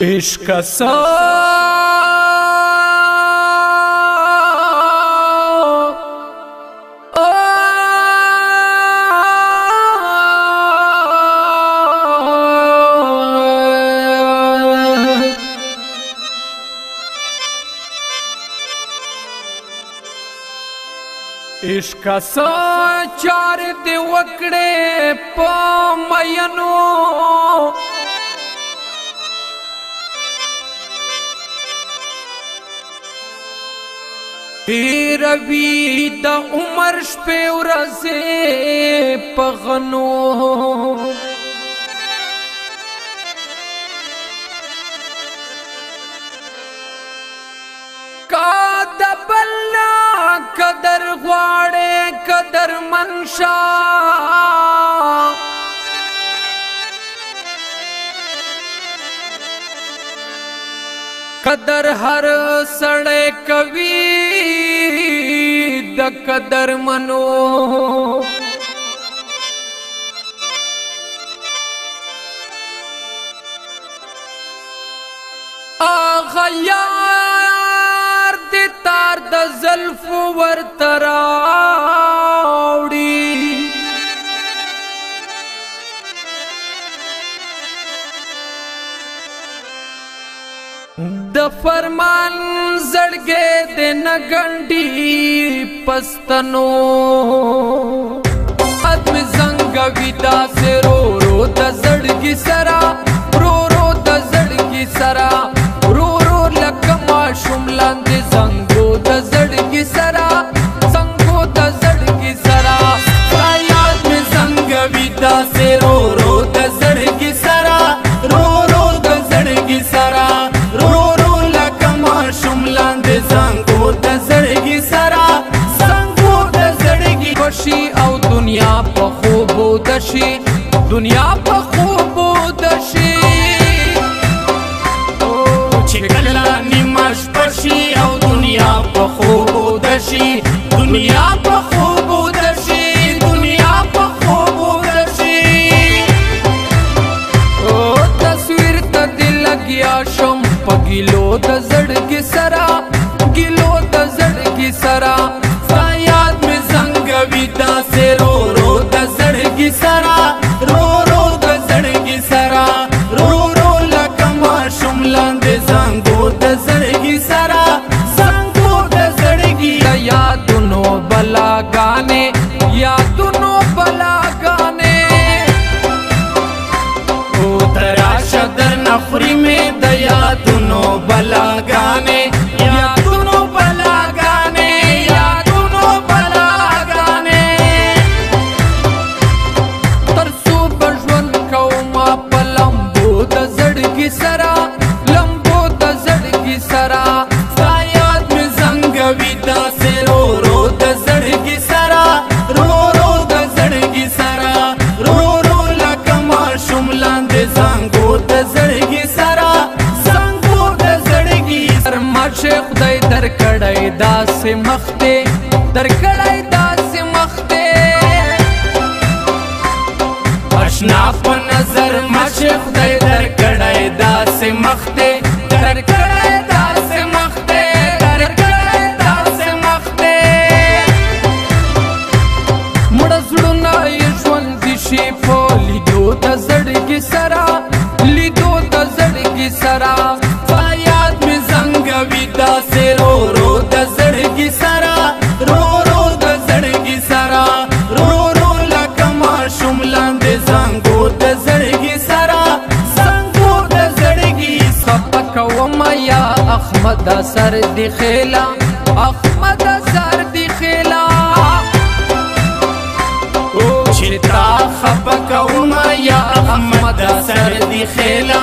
عشق سا عشق سا چار دی وکڑے پا مینو تیروی دا عمر شپے ورزے پغنو کا دبلنا قدر غواڑے قدر منشا قدر ہر سڑے کوي د قدر منو آغا یار دی تار د زلف ورتراوڑی د فرمان زړګې د نګنډي پستنو ادم زنګوي داسې رو رو د زړګي سرا رو رو د زړګي سرا رو رو لکه ماشوم لاندې زنګو د زړګي سرا زنګو د زړګي سرا یاد مې زنګوي داسې رو رو د زړګي سرا رو رو د زړګي سرا زنګو د زړګي سرا زنګو د زړګي خوشي او دنیا په خوبو دشي دنیا په خوبو دشي چې کله نیمه شپه شي او دنیا په خوبو دشي دنیا په خوبو دشي دنیا په خوبو دشي تصویر ته دل لګیا شم په ګیلو د زړګي سرا ګیلو د زړګي سرا یاد مې زنګوي داسې رو رو د زړګي سرا رو رو د زړګي سرا رو رو لکه ماشوم لاندې زنګو د زړګي سرا زنګو د زړګي د یادونو بلاګانې یادونو بلاګانې او تراشه در نفري مې د یادونو بلاګانې سرا لمبو د زړګي سرا یاد مې زنګوي داسې رو رو د زړګي سرا رو رو د زړګي سرا رو رو لکه ماشوم لاندې زنګو د زړګي سرا زنګو د زړګي سر مرشه خدای درکړی داسې مخته درکړی داسې مخته اشنا په نظر مرشه خدای درکړی داسې مخته درکړی داسې مخته درکړی داسې مخته مړه زړونه یې ژوندي شي په لیدو د زړګي سرا لیدو د زړګي سرا یاد مې زنګوي داسې رو رو د زړګي سرا رو رو د زړګي سرا رو رو لکه ماشوم لاندې زنګو د زړګي سرا یا احمد سر دی خیلا احمد سر دی خیلا چتا خپکوما یا احمد سر دی خیلا